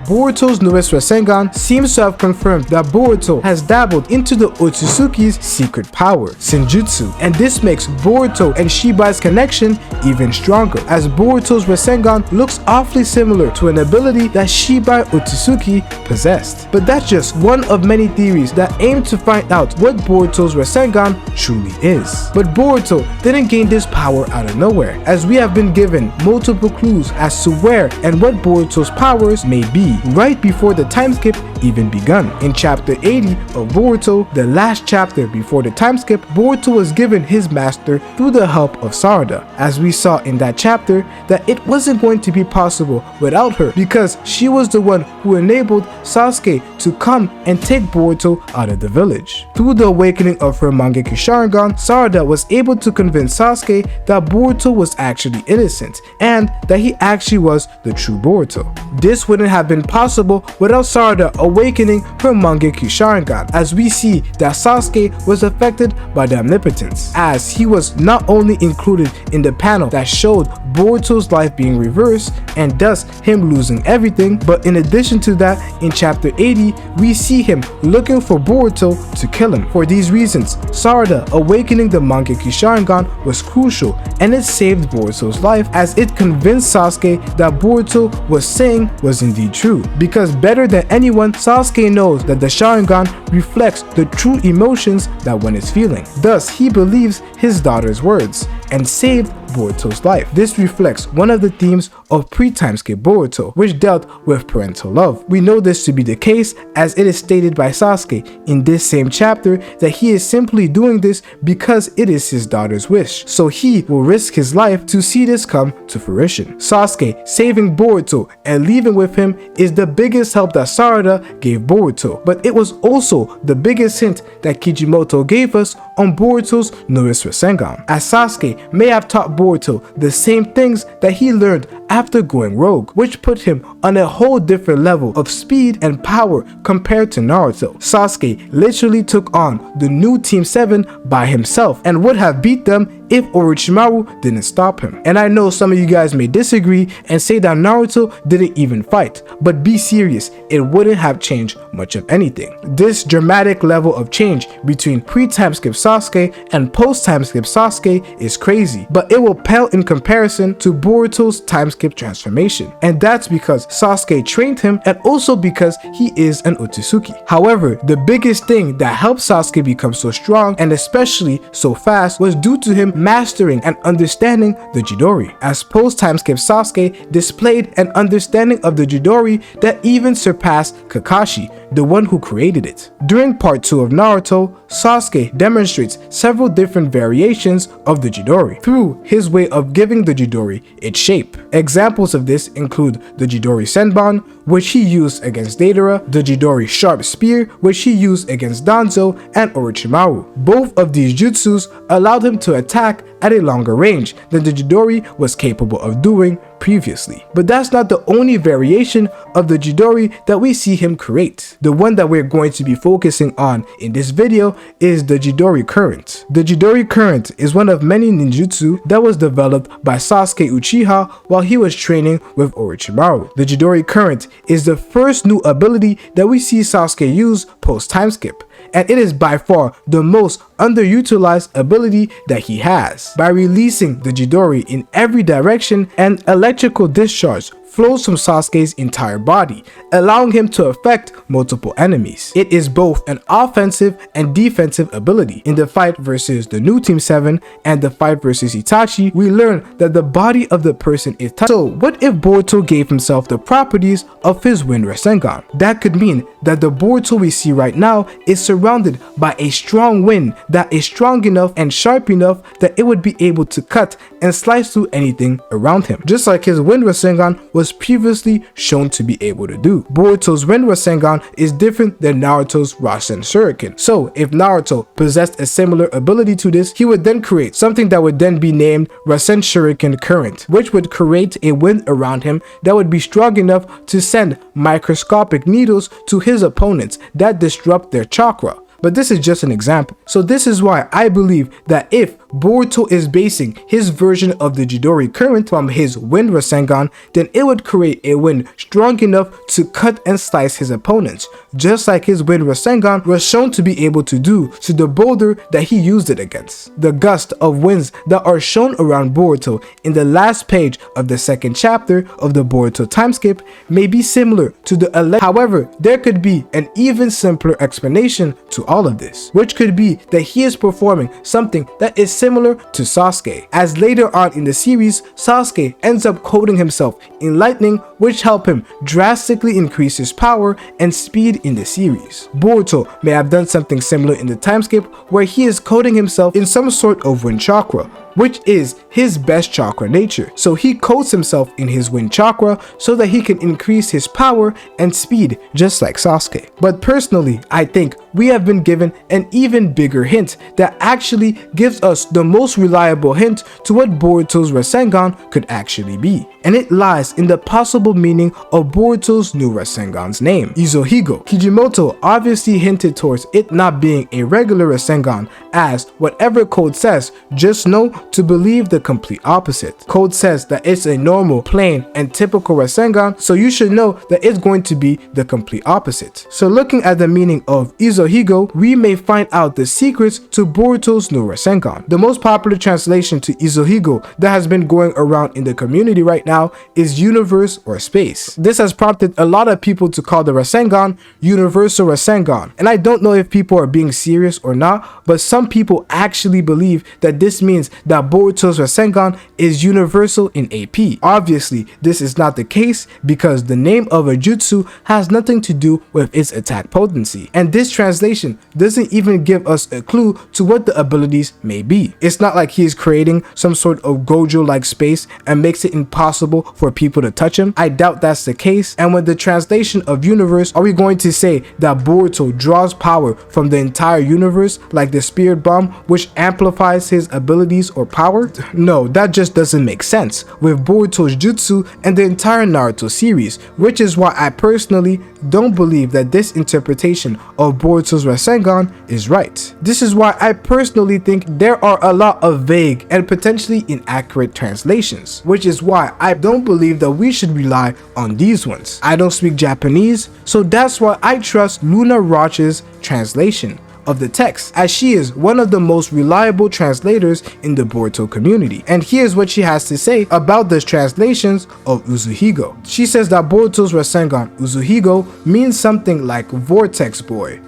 Boruto's newest Rasengan seems to have confirmed that Boruto has dabbled into the Otsutsuki's secret power, Shinjutsu, and this makes Boruto and Shibai's connection even stronger, as Boruto's Rasengan looks awfully similar to an ability that Shibai Otsutsuki possessed. But that's just one of many theories that aim to find out what Boruto's Rasengan truly is. But Boruto didn't gain this power out of nowhere, as we have been given multiple clues as to where and what Boruto's powers may be right before the time skip even begun. In chapter 80 of Boruto, the last chapter before the time skip, Boruto was given his master through the help of Sarada, as we saw in that chapter that it wasn't going to be possible without her, because she was the one who enabled Sasuke to come and take Boruto out of the village. Through the awakening of her Mangekyo Sharingan, Sarada was able to convince Sasuke that Boruto was actually innocent and that he actually was the true Boruto. This wouldn't have been possible without Sarada awakening her Mangekyo Sharingan, as we see that Sasuke was affected by the omnipotence, as he was not only included in the panel that showed Boruto's life being reversed and thus him losing everything, but in addition to that, in chapter 80 we see him looking for Boruto to kill him. For these reasons, Sarada awakening the Mangekyo Sharingan was crucial, and it saved Boruto's life, as it convinced Sasuke that Boruto was saying was indeed true, because better than anyone, Sasuke knows that the Sharingan reflects the true emotions that one is feeling. Thus, he believes his daughter's words and saved Boruto's life. This reflects one of the themes of pre-time skip Boruto, which dealt with parental love. We know this to be the case, as it is stated by Sasuke in this same chapter that he is simply doing this because it is his daughter's wish, so he will risk his life to see this come to fruition. Sasuke saving Boruto and leaving with him is the biggest help that Sarada gave Boruto, but it was also the biggest hint that Kishimoto gave us on Boruto's newest Rasengan, as Sasuke may have taught Boruto the same things that he learned after going rogue, which put him on a whole different level of speed and power compared to Naruto. Sasuke literally took on the new Team 7 by himself and would have beat them if Orochimaru didn't stop him. And I know some of you guys may disagree and say that Naruto didn't even fight, but be serious, it wouldn't have changed much of anything. This dramatic level of change between pre-time skip Sasuke and post-time skip Sasuke is crazy, but it will pale in comparison to Boruto's time skip transformation, and that's because Sasuke trained him and also because he is an Otsutsuki. However, the biggest thing that helped Sasuke become so strong and especially so fast was due to him mastering and understanding the Chidori, as post-time skip Sasuke displayed an understanding of the Chidori that even surpassed Kakashi, the one who created it. During part 2 of Naruto, Sasuke demonstrates several different variations of the Chidori through his way of giving the Chidori its shape. Examples of this include the Chidori Senbon, which he used against Deidara, the Chidori Sharp Spear, which he used against Danzo and Orochimaru. Both of these jutsus allowed him to attack at a longer range than the Chidori was capable of doing previously. But that's not the only variation of the Chidori that we see him create. The one that we're going to be focusing on in this video is the Chidori Current. The Chidori Current is one of many ninjutsu that was developed by Sasuke Uchiha while he was training with Orochimaru. The Chidori Current is the first new ability that we see Sasuke use post time skip, and it is by far the most underutilized ability that he has. By releasing the Chidori in every direction, an electrical discharge flows from Sasuke's entire body, allowing him to affect multiple enemies. It is both an offensive and defensive ability. In the fight versus the new Team 7 and the fight versus Itachi, we learn that the body of the person is touched. So what if Boruto gave himself the properties of his Wind Rasengan? That could mean that the Boruto we see right now is surrounded by a strong wind that is strong enough and sharp enough that it would be able to cut and slice through anything around him, just like his Wind Rasengan was previously shown to be able to do. Boruto's Wind Rasengan is different than Naruto's Rasen Shuriken. So if Naruto possessed a similar ability to this, he would then create something that would then be named Rasen Shuriken Current, which would create a wind around him that would be strong enough to send microscopic needles to his opponents that disrupt their chakra. But this is just an example. So this is why I believe that if Boruto is basing his version of the Chidori current from his wind Rasengan, then it would create a wind strong enough to cut and slice his opponents, just like his wind Rasengan was shown to be able to do to the boulder that he used it against. The gust of winds that are shown around Boruto in the last page of the second chapter of the Boruto timeskip may be similar to the However, there could be an even simpler explanation to all of this, which could be that he is performing something that is similar to Sasuke, as later on in the series, Sasuke ends up coating himself in lightning, which help him drastically increase his power and speed in the series. Boruto may have done something similar in the timeskip where he is coating himself in some sort of wind chakra, which is his best chakra nature. So he coats himself in his wind chakra so that he can increase his power and speed just like Sasuke. But personally, I think we have been given an even bigger hint that actually gives us the most reliable hint to what Boruto's Rasengan could actually be. And it lies in the possible meaning of Boruto's new Rasengan's name, Uzuhiko. Kijimoto obviously hinted towards it not being a regular Rasengan, as whatever code says, just know to believe the complete opposite. Code says that it's a normal, plain, and typical Rasengan, so you should know that it's going to be the complete opposite. So looking at the meaning of Uzuhiko, we may find out the secrets to Boruto's new Rasengan. The most popular translation to Uzuhiko that has been going around in the community right now is universe or space. This has prompted a lot of people to call the Rasengan Universal Rasengan, and I don't know if people are being serious or not, but some people actually believe that this means that Boruto's Rasengan is universal in AP. Obviously, this is not the case because the name of a jutsu has nothing to do with its attack potency, and this translation doesn't even give us a clue to what the abilities may be. It's not like he is creating some sort of Gojo-like space and makes it impossible for people to touch him. I doubt that's the case, and with the translation of universe, are we going to say that Boruto draws power from the entire universe like the spirit bomb, which amplifies his abilities or power? No, that just doesn't make sense with Boruto's jutsu and the entire Naruto series, which is why I personally don't believe that this interpretation of Boruto's Rasengan is right. This is why I personally think there are a lot of vague and potentially inaccurate translations, which is why I don't believe that we should rely on these ones. I don't speak Japanese, so that's why I trust Luna Roch's translation of the text, as she is one of the most reliable translators in the Boruto community. And here's what she has to say about the translations of Uzuhiko. She says that Boruto's Rasengan Uzuhiko means something like vortex boy,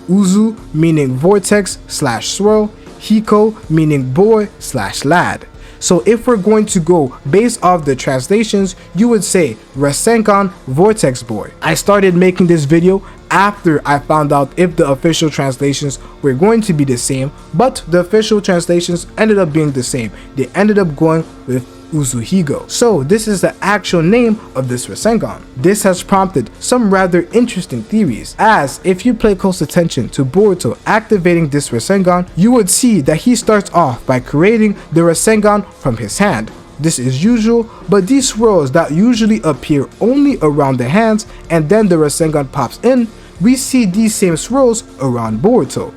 Uzu meaning vortex / swirl, Hiko meaning boy / lad. So if we're going to go based off the translations, you would say Rasengan Vortex Boy. I started making this video after I found out if the official translations were going to be the same, but the official translations ended up being the same. They ended up going with Uzuhiko. So this is the actual name of this Rasengan. This has prompted some rather interesting theories, as if you pay close attention to Boruto activating this Rasengan, you would see that he starts off by creating the Rasengan from his hand. This is usual, but these swirls that usually appear only around the hands and then the Rasengan pops in, we see these same swirls around Boruto.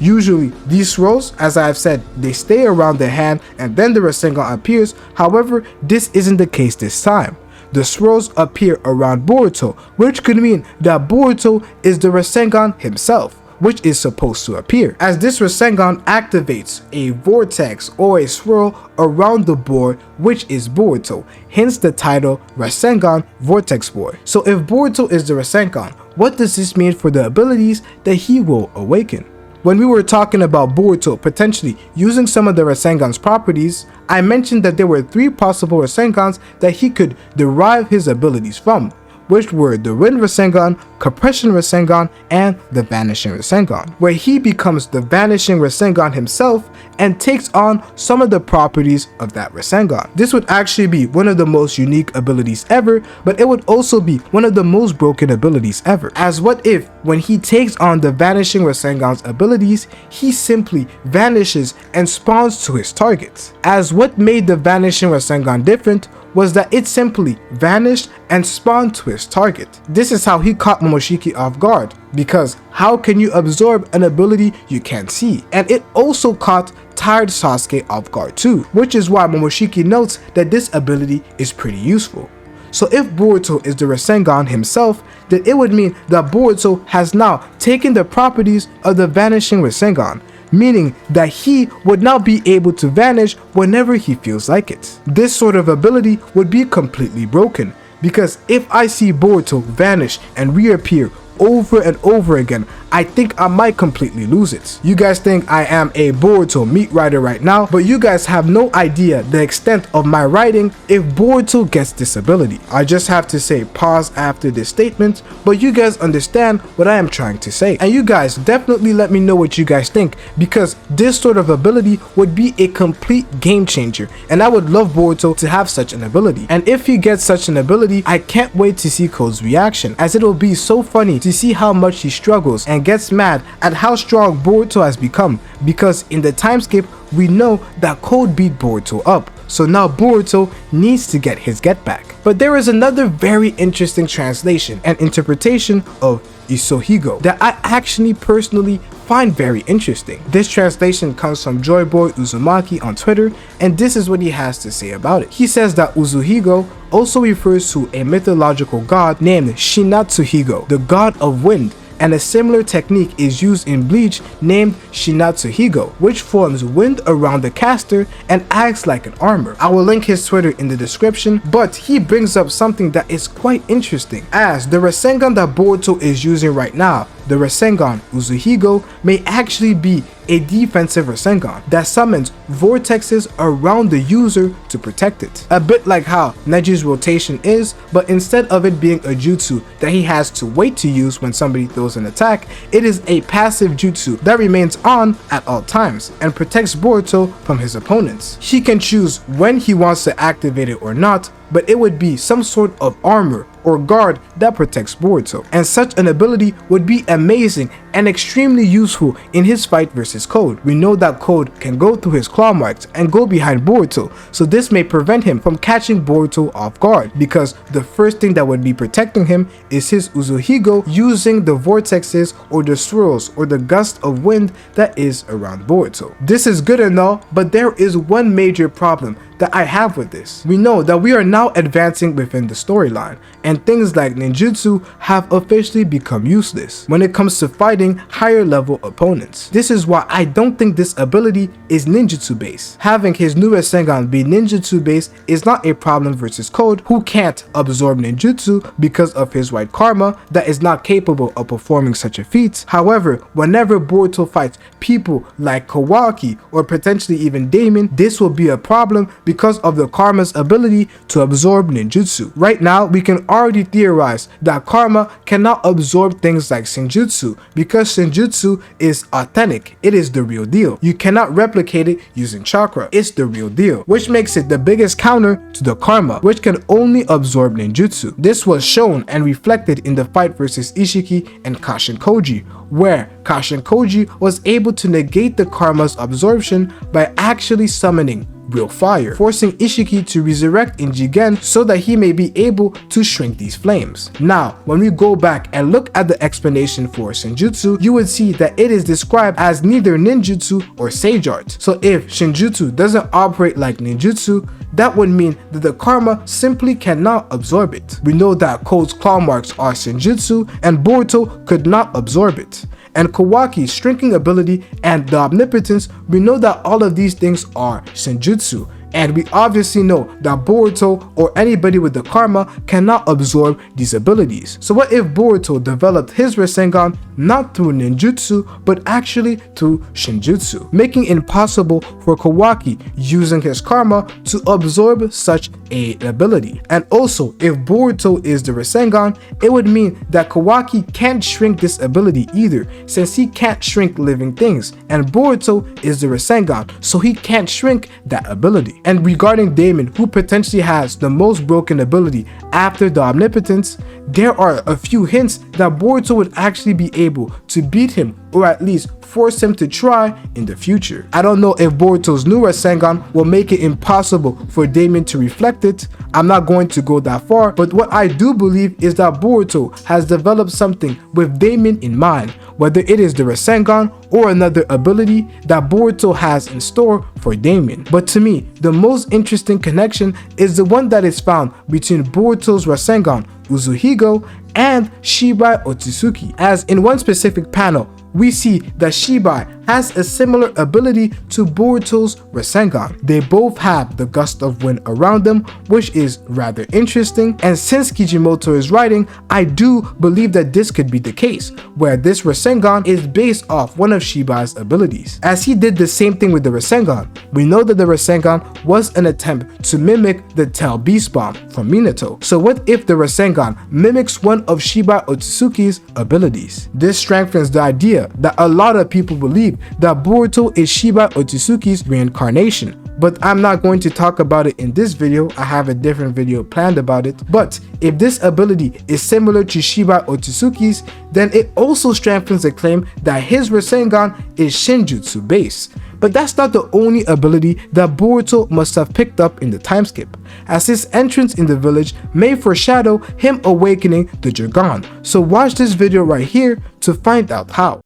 Usually, these swirls, as I have said, they stay around the hand and then the Rasengan appears. However, this isn't the case this time. The swirls appear around Boruto, which could mean that Boruto is the Rasengan himself, which is supposed to appear, as this Rasengan activates a vortex or a swirl around the board, which is Boruto, hence the title Rasengan Vortex Boy. So if Boruto is the Rasengan, what does this mean for the abilities that he will awaken? When we were talking about Boruto potentially using some of the Rasengan's properties, I mentioned that there were 3 possible Rasengans that he could derive his abilities from, which were the Wind Rasengan, Compression Rasengan, and the Vanishing Rasengan, where he becomes the Vanishing Rasengan himself and takes on some of the properties of that Rasengan. This would actually be one of the most unique abilities ever, but it would also be one of the most broken abilities ever. As what if, when he takes on the Vanishing Rasengan's abilities, he simply vanishes and spawns to his targets. As what made the Vanishing Rasengan different was that it simply vanished and spawned to his target. This is how he caught Momoshiki off guard, because how can you absorb an ability you can't see? And it also caught tired Sasuke off guard too, which is why Momoshiki notes that this ability is pretty useful. So if Boruto is the Rasengan himself, then it would mean that Boruto has now taken the properties of the Vanishing Rasengan, meaning that he would now be able to vanish whenever he feels like it. This sort of ability would be completely broken, because if I see Boruto vanish and reappear over and over again, I think I might completely lose it. You guys think I am a Boruto meat writer right now, but you guys have no idea the extent of my writing if Boruto gets this ability. I just have to say pause after this statement, but you guys understand what I am trying to say. And you guys definitely let me know what you guys think, because this sort of ability would be a complete game changer, and I would love Boruto to have such an ability. And if he gets such an ability, I can't wait to see Code's reaction, as it will be so funny to see how much he struggles and gets mad at how strong Boruto has become, because in the time skip we know that Code beat Boruto up, so now Boruto needs to get his get back. But there is another very interesting translation and interpretation of Uzuhiko that I actually personally find very interesting. This translation comes from Joyboy Uzumaki on Twitter, and this is what he has to say about it. He says that Uzuhiko also refers to a mythological god named Shinatsuhigo, the god of wind, and a similar technique is used in Bleach named Shinatsuhigo, which forms wind around the caster and acts like an armor. I will link his Twitter in the description, but he brings up something that is quite interesting, as the Rasengan that Boruto is using right now, the Rasengan Uzuhiko, may actually be a defensive Rasengan that summons vortexes around the user to protect it. A bit like how Neji's rotation is, but instead of it being a jutsu that he has to wait to use when somebody throws an attack, it is a passive jutsu that remains on at all times and protects Boruto from his opponents. He can choose when he wants to activate it or not, but it would be some sort of armor or guard that protects Boruto, and such an ability would be amazing and extremely useful in his fight versus Code. We know that Code can go through his claw marks and go behind Boruto, so this may prevent him from catching Boruto off guard, because the first thing that would be protecting him is his Uzuhiko using the vortexes or the swirls or the gust of wind that is around Boruto. This is good and all, but there is one major problem that I have with this. We know that we are now advancing within the storyline, and things like ninjutsu have officially become useless when it comes to fighting higher level opponents. This is why I don't think this ability is ninjutsu based. Having his new Rasengan be ninjutsu based is not a problem versus Code, who can't absorb ninjutsu because of his white karma that is not capable of performing such a feat. However, whenever Boruto fights people like Kawaki or potentially even Damon, this will be a problem because of the karma's ability to absorb ninjutsu. Right now, we can already theorize that karma cannot absorb things like Shinjutsu, because Shinjutsu is authentic. It is the real deal. You cannot replicate it using chakra. It's the real deal, which makes it the biggest counter to the karma, which can only absorb ninjutsu. This was shown and reflected in the fight versus Ishiki and Kashin Koji, where Kashin Koji was able to negate the karma's absorption by actually summoning real fire, forcing Ishiki to resurrect in Jigen so that he may be able to shrink these flames. Now, when we go back and look at the explanation for Shinjutsu, you would see that it is described as neither ninjutsu or sage art. So if Shinjutsu doesn't operate like ninjutsu, that would mean that the karma simply cannot absorb it. We know that Code's claw marks are Shinjutsu, and Boruto could not absorb it. And Kawaki's shrinking ability and the omnipotence, we know that all of these things are Shinjutsu. And we obviously know that Boruto or anybody with the karma cannot absorb these abilities. So what if Boruto developed his Rasengan not through ninjutsu but actually through Shinjutsu, making it impossible for Kawaki using his karma to absorb such an ability? And also, if Boruto is the Rasengan, it would mean that Kawaki can't shrink this ability either, since he can't shrink living things, and Boruto is the Rasengan, so he can't shrink that ability. And regarding Damon, who potentially has the most broken ability after the omnipotence, there are a few hints that Boruto would actually be able to beat him or at least force him to try in the future. I don't know if Boruto's new Rasengan will make it impossible for Damien to reflect it. I'm not going to go that far, but what I do believe is that Boruto has developed something with Damien in mind, whether it is the Rasengan or another ability that Boruto has in store for Damien. But to me, the most interesting connection is the one that is found between Boruto's Rasengan Uzuhiko and Shibai Otsutsuki, as in one specific panel we see that Shibai has a similar ability to Boruto's Rasengan. They both have the gust of wind around them, which is rather interesting, and since Kijimoto is writing, I do believe that this could be the case, where this Rasengan is based off one of Shibai's abilities. As he did the same thing with the Rasengan, we know that the Rasengan was an attempt to mimic the Tail Beast Bomb from Minato. So what if the Rasengan mimics one of Shibai Otsutsuki's abilities? This strengthens the idea that a lot of people believe that Boruto is Shibai Otsutsuki's reincarnation, but I'm not going to talk about it in this video. I have a different video planned about it. But if this ability is similar to Shibai Otsutsuki's, then it also strengthens the claim that his Rasengan is Shinjutsu based. But that's not the only ability that Boruto must have picked up in the time skip, as his entrance in the village may foreshadow him awakening the Dragon. So watch this video right here to find out how.